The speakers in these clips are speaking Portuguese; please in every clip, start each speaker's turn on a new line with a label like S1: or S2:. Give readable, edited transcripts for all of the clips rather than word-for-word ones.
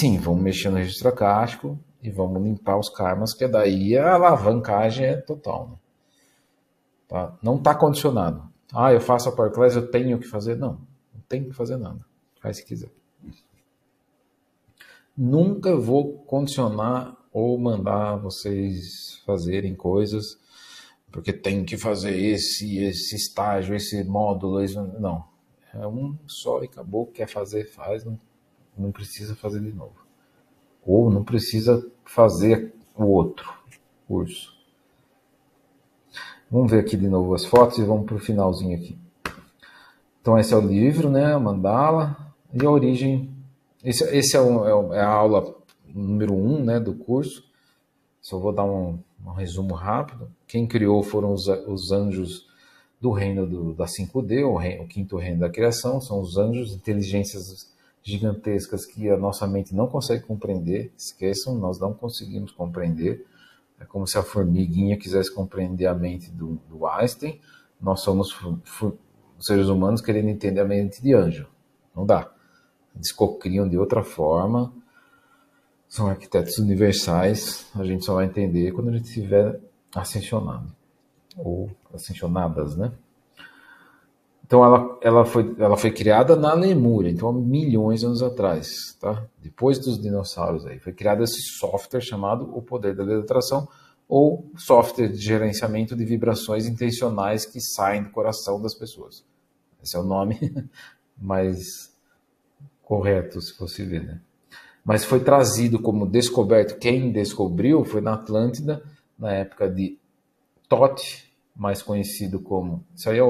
S1: sim, vamos mexer no registro akáshico e vamos limpar os karmas, que daí a alavancagem é total. Né? Tá? Não está condicionado. Eu faço a Power Class, eu tenho que fazer? Não tem que fazer nada. Faz se quiser. Nunca vou condicionar ou mandar vocês fazerem coisas porque tem que fazer esse estágio, esse módulo. Não. É um só e acabou. Quer fazer, faz. Não precisa fazer de novo. Ou não precisa fazer o outro curso. Vamos ver aqui de novo as fotos e vamos para o finalzinho aqui. Então esse é o livro, né? A mandala e a origem. Esse é a aula número 1, né, do curso. Só vou dar um resumo rápido. Quem criou foram os anjos do reino da 5D, o quinto reino da criação. São os anjos, inteligências gigantescas que a nossa mente não consegue compreender. Esqueçam, nós não conseguimos compreender. É como se a formiguinha quisesse compreender a mente do Einstein. Nós somos seres humanos querendo entender a mente de anjo. Não dá. Eles cocriam de outra forma. São arquitetos universais. A gente só vai entender quando a gente estiver ascensionado. Ou ascensionadas, né? Então ela foi criada na Lemúria, então há milhões de anos atrás, tá? Depois dos dinossauros aí. Foi criado esse software chamado o poder da lei da atração, ou software de gerenciamento de vibrações intencionais que saem do coração das pessoas. Esse é o nome mais correto, se fosse ver, né? Mas foi trazido como descoberto. Quem descobriu foi na Atlântida, na época de Thoth, mais conhecido como... Isso aí é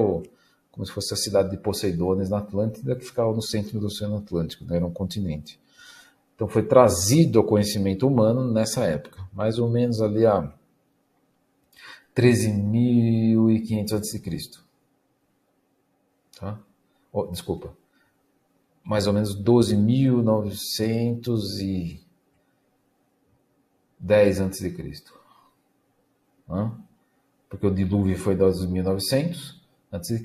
S1: como se fosse a cidade de Poseidones, na Atlântida, que ficava no centro do Oceano Atlântico, né? Era um continente. Então foi trazido ao conhecimento humano nessa época, mais ou menos ali a 13.500 a.C. Tá? Desculpa. Mais ou menos 12.910 a.C. Porque o dilúvio foi 12.900 a.C.,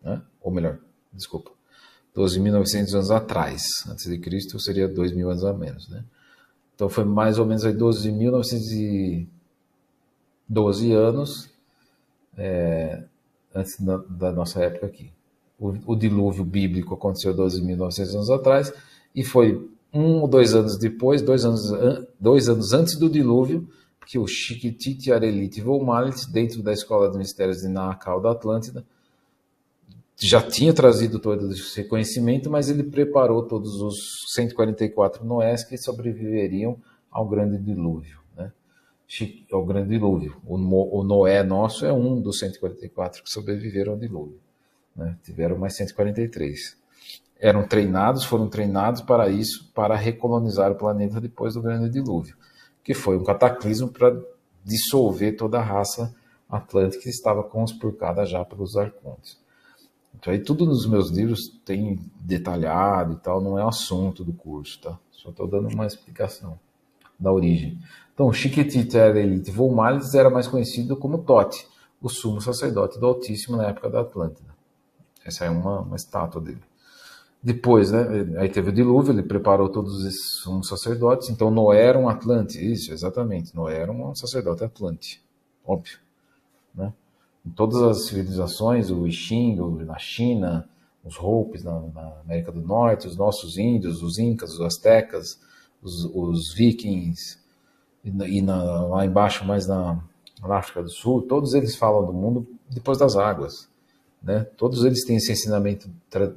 S1: né? Ou melhor, desculpa, 12.900 anos atrás, antes de Cristo seria 2.000 anos a menos, né? Então foi mais ou menos 12.912 anos antes da nossa época aqui. O dilúvio bíblico aconteceu 12.900 anos atrás e foi 1 ou 2 anos depois, 2 anos antes do dilúvio, que o Chiquitite Arelite Volmalit, dentro da Escola de Mistérios de Naakal da Atlântida, já tinha trazido todo esse conhecimento, mas ele preparou todos os 144 Noés que sobreviveriam ao grande dilúvio. Né? Ao grande dilúvio. O Noé nosso é um dos 144 que sobreviveram ao dilúvio. Né? Tiveram mais 143. Foram treinados para isso, para recolonizar o planeta depois do grande dilúvio, que foi um cataclismo para dissolver toda a raça atlântica que estava conspurcada já pelos arcontes. Então aí tudo nos meus livros tem detalhado e tal, não é o assunto do curso, tá? Só estou dando uma explicação da origem. Então, Chiquitite Arelite Volmalis era mais conhecido como Thoth, o sumo sacerdote do Altíssimo na época da Atlântida. Essa é uma estátua dele. Depois, né, aí teve o dilúvio, ele preparou todos esses sumos sacerdotes, então Noé era um Atlante, isso, exatamente, Noé era um sacerdote Atlante, óbvio, né? Em todas as civilizações, o Xing na China, os Hopis na América do Norte, os nossos índios, os incas, os astecas, os vikings, lá embaixo, mais na África do Sul, todos eles falam do mundo depois das águas. Né? Todos eles têm esse ensinamento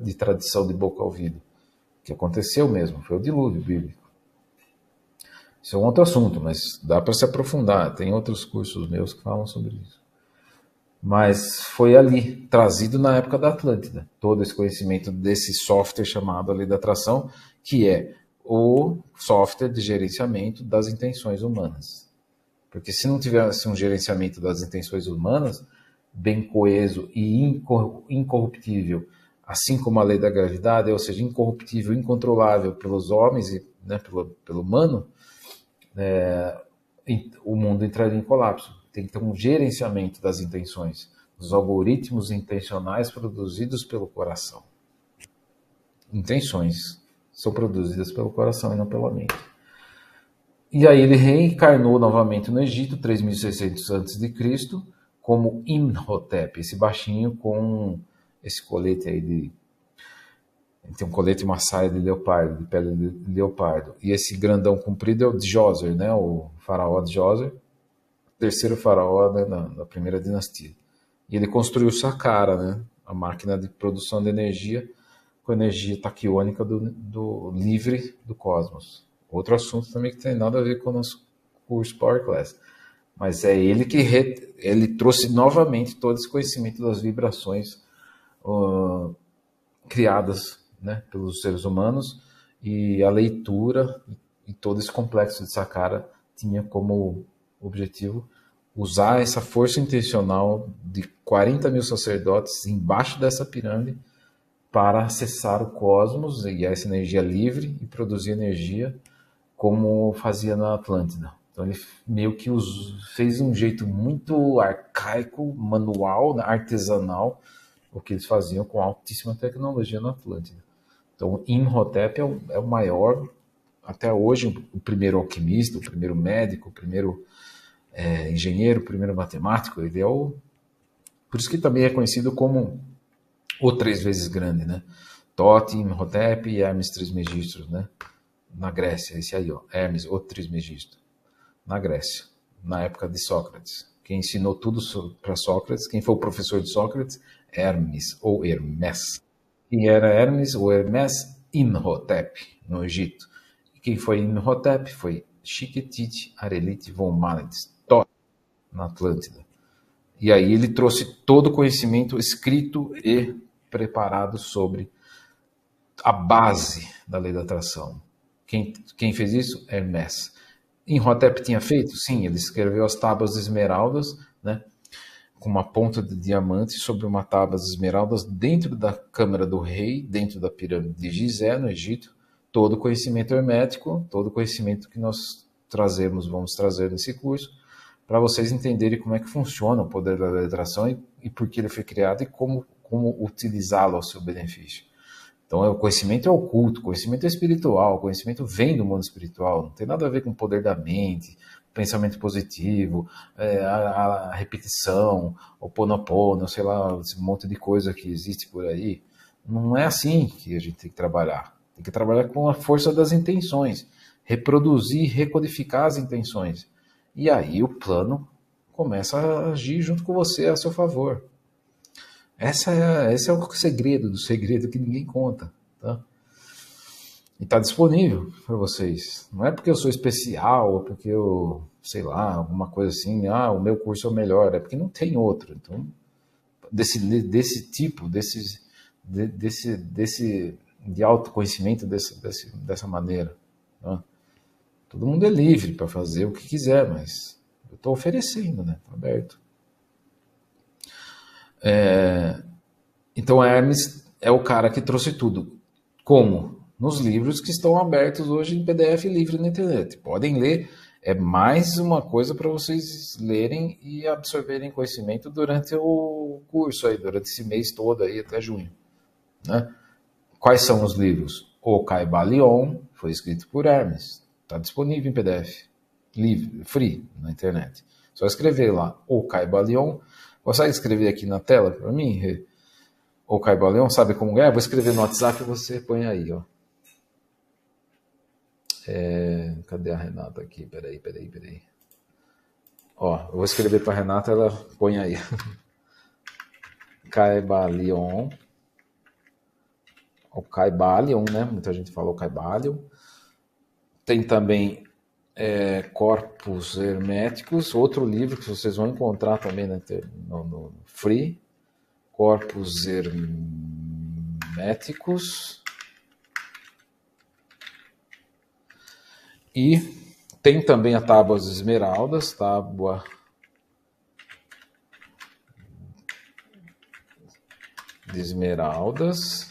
S1: de tradição de boca ao ouvido, que aconteceu mesmo, foi o dilúvio bíblico. Isso é um outro assunto, mas dá para se aprofundar. Tem outros cursos meus que falam sobre isso. Mas foi ali, trazido na época da Atlântida, todo esse conhecimento desse software chamado Lei da Atração, que é o software de gerenciamento das intenções humanas. Porque se não tivesse um gerenciamento das intenções humanas, bem coeso e incorruptível, assim como a lei da gravidade, ou seja, incorruptível, incontrolável pelos homens e, né, pelo humano, o mundo entraria em colapso. Tem que ter um gerenciamento das intenções, dos algoritmos intencionais produzidos pelo coração. Intenções, são produzidas pelo coração e não pela mente. E aí ele reencarnou novamente no Egito, 3.600 a.C., como Imhotep, esse baixinho com esse colete aí de... Ele tem um colete e uma saia de leopardo, de pele de leopardo. E esse grandão comprido é o Djoser, né? O faraó Djoser, terceiro faraó, né, da primeira dinastia. E ele construiu Saqqara, né? A máquina de produção de energia com energia taquiônica do livre do cosmos. Outro assunto também que tem nada a ver com o nosso curso Power Class. Mas é ele que ele trouxe novamente todo esse conhecimento das vibrações criadas, né, pelos seres humanos, e a leitura e todo esse complexo de Saqqara tinha como objetivo usar essa força intencional de 40 mil sacerdotes embaixo dessa pirâmide para acessar o cosmos e essa energia livre e produzir energia como fazia na Atlântida. Então ele meio que fez um jeito muito arcaico, manual, artesanal, o que eles faziam com altíssima tecnologia na Atlântida. Então Imhotep é o maior, até hoje, o primeiro alquimista, o primeiro médico, o primeiro engenheiro, o primeiro matemático. Ele é por isso que também é conhecido como o 3 vezes grande, né? Tote, Imhotep e Hermes Trismegisto, né? Na Grécia, esse aí, ó, Hermes, o Trismegisto, na Grécia, na época de Sócrates. Quem ensinou tudo para Sócrates, quem foi o professor de Sócrates? Hermes, ou Hermes. Quem era Hermes, ou Hermes? Imhotep, no Egito. E quem foi Imhotep? Foi Shiketite Arelite von Malides, Tote, na Atlântida. E aí ele trouxe todo o conhecimento escrito e preparado sobre a base da lei da atração. Quem fez isso? Hermes. Imhotep tinha feito? Sim, ele escreveu as tábuas de esmeraldas, né, com uma ponta de diamante sobre uma tábua de esmeraldas dentro da câmara do rei, dentro da pirâmide de Gizé, no Egito. Todo o conhecimento hermético, todo o conhecimento que nós vamos trazer nesse curso, para vocês entenderem como é que funciona o poder da lei da atração e por que ele foi criado e como utilizá-lo ao seu benefício. Então, o conhecimento é oculto, o conhecimento é espiritual, o conhecimento vem do mundo espiritual, não tem nada a ver com o poder da mente, pensamento positivo, a repetição, o ponopono, sei lá, esse monte de coisa que existe por aí. Não é assim que a gente tem que trabalhar. Tem que trabalhar com a força das intenções, reproduzir, recodificar as intenções. E aí o plano começa a agir junto com você a seu favor. Esse é o segredo do segredo que ninguém conta, tá? E está disponível para vocês. Não é porque eu sou especial ou porque eu, sei lá, alguma coisa assim, o meu curso é o melhor, é porque não tem outro. Então, desse tipo, de autoconhecimento dessa maneira, tá? Todo mundo é livre para fazer o que quiser, mas eu estou oferecendo, né? Estou aberto. Então Hermes é o cara que trouxe tudo. Como? Nos livros que estão abertos hoje em PDF livre na internet. Podem ler, é mais uma coisa para vocês lerem e absorverem conhecimento durante o curso aí, durante esse mês todo aí até junho, né? Quais são os livros? O Caibalion foi escrito por Hermes, está disponível em PDF livre, free na internet. Só escrever lá O Caibalion. Consegue escrever aqui na tela para mim? O Caibalion, sabe como é? Vou escrever no WhatsApp e você põe aí, ó. Cadê a Renata aqui? Peraí. Ó, eu vou escrever para a Renata, ela põe aí. Caibalion. O Caibalion, né? Muita gente falou Caibalion. Tem também Corpos Herméticos, outro livro que vocês vão encontrar também no Free. Corpos Herméticos. E tem também a Tábua de Esmeraldas, Tábua de Esmeraldas.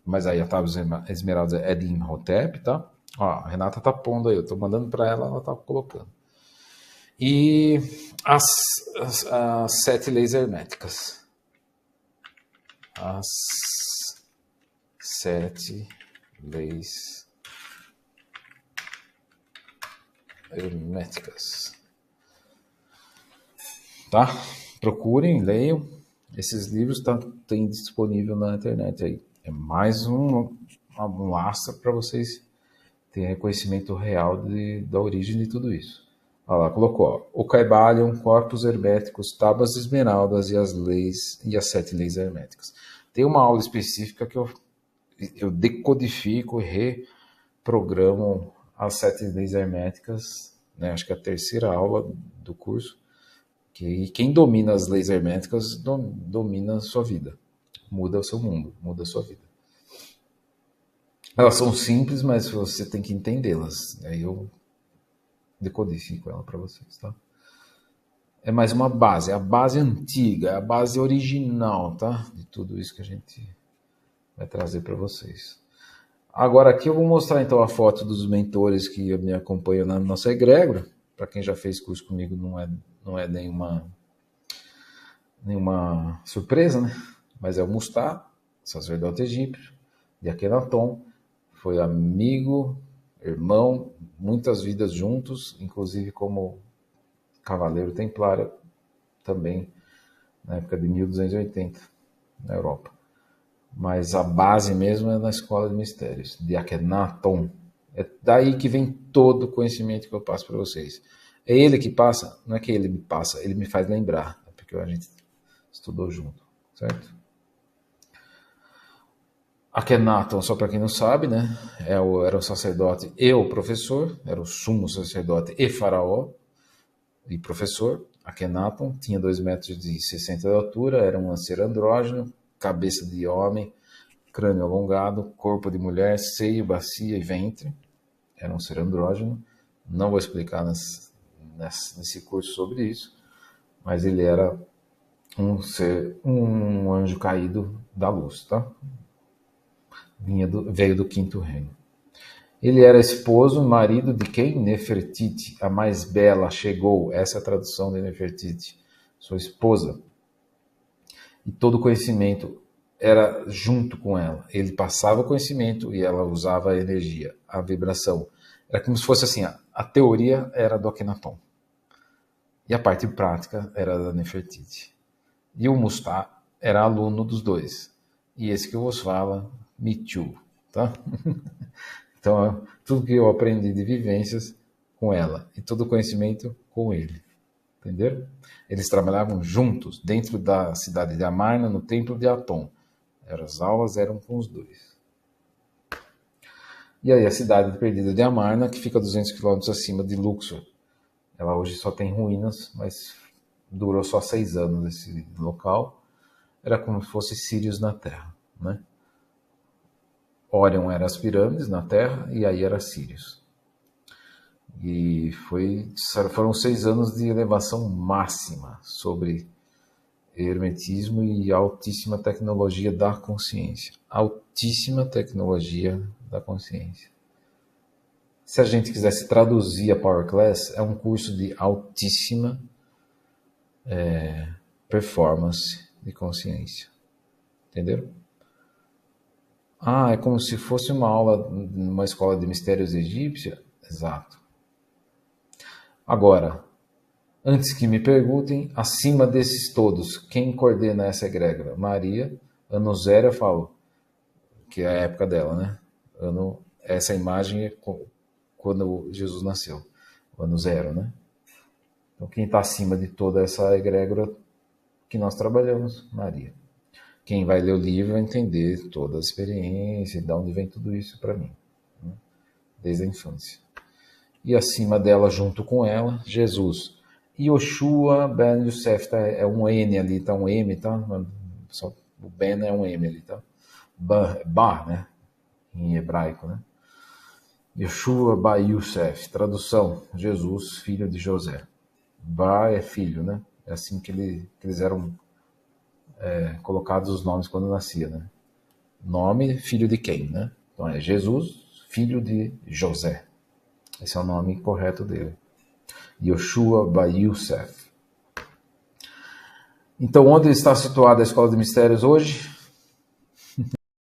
S1: Mas aí a Tábua de Esmeraldas é de Imhotep, tá? Ó, a Renata tá pondo aí, eu tô mandando para ela tá colocando. E as 7 leis herméticas. As 7 leis herméticas. Tá? Procurem, leiam. Esses livros tem disponível na internet aí. É mais um laço para vocês terem conhecimento real da origem de tudo isso. Olha lá, colocou, ó, o Caibalion, corpos herméticos, tábuas de esmeraldas e as 7 leis herméticas. Tem uma aula específica que eu decodifico e reprogramo as 7 leis herméticas, né? Acho que é a terceira aula do curso. Que quem domina as leis herméticas domina a sua vida. Muda o seu mundo, muda a sua vida. Elas são simples, mas você tem que entendê-las. Aí eu decodifico ela para vocês, tá? É mais uma base, é a base antiga, é a base original, tá? De tudo isso que a gente vai trazer para vocês. Agora aqui eu vou mostrar então a foto dos mentores que me acompanham na nossa egrégora. Para quem já fez curso comigo, não é nenhuma surpresa, né? Mas é o Mustá, sacerdote egípcio, de Akenaton, foi amigo, irmão, muitas vidas juntos, inclusive como cavaleiro templário, também na época de 1280, na Europa. Mas a base mesmo é na Escola de Mistérios, de Akhenaton. É daí que vem todo o conhecimento que eu passo para vocês. É ele que passa, não é que ele me passa, ele me faz lembrar, porque a gente estudou junto, certo? Akhenaton, só para quem não sabe, né, era o sacerdote e o professor, era o sumo sacerdote e faraó e professor. Akhenaton tinha 2,60 metros de altura, era um ser andrógeno, cabeça de homem, crânio alongado, corpo de mulher, seio, bacia e ventre. Era um ser andrógeno. Não vou explicar nesse curso sobre isso, mas ele era um anjo caído da luz, tá? Veio do quinto reino. Ele era esposo, marido de quem? Nefertiti, a mais bela, chegou. Essa é a tradução de Nefertiti, sua esposa. E todo o conhecimento era junto com ela. Ele passava o conhecimento e ela usava a energia, a vibração. Era como se fosse assim, a teoria era do Akhenaton. E a parte prática era da Nefertiti. E o Mustá era aluno dos dois. E esse que eu vos falo, Mitiu, tá? Então, tudo que eu aprendi de vivências com ela e todo o conhecimento com ele. Entenderam? Eles trabalhavam juntos dentro da cidade de Amarna, no templo de Aton. As aulas eram com os dois. E aí a cidade perdida de Amarna, que fica 200 quilômetros acima de Luxor. Ela hoje só tem ruínas, mas durou só 6 anos esse local. Era como se fosse Sírios na Terra, né? Órion era as pirâmides na Terra e aí era Sírios. E foram 6 anos de elevação máxima sobre hermetismo e altíssima tecnologia da consciência. Altíssima tecnologia da consciência. Se a gente quisesse traduzir a Power Class, é um curso de altíssima performance de consciência. Entenderam? É como se fosse uma aula numa escola de mistérios egípcia? Exato. Agora, antes que me perguntem, acima desses todos, quem coordena essa egrégora? Maria, ano 0, eu falo, que é a época dela, né? Essa imagem é quando Jesus nasceu, o ano 0, né? Então, quem está acima de toda essa egrégora que nós trabalhamos? Maria. Quem vai ler o livro vai entender toda a experiência, de onde vem tudo isso para mim, né? Desde a infância. E acima dela, junto com ela, Jesus. Yoshua Ben Yosef, tá? É um N ali, tá? Um M, tá? Só, o Ben é um M ali, tá? Ba, né? Em hebraico, né? Yoshua Ba Yosef, tradução, Jesus, filho de José. Ba é filho, né? É assim que eles eram colocados os nomes quando nascia, né? Nome, filho de quem, né? Então é Jesus, filho de José. Esse é o nome correto dele. Yoshua Ba Yosef. Então, onde está situada a Escola de Mistérios hoje?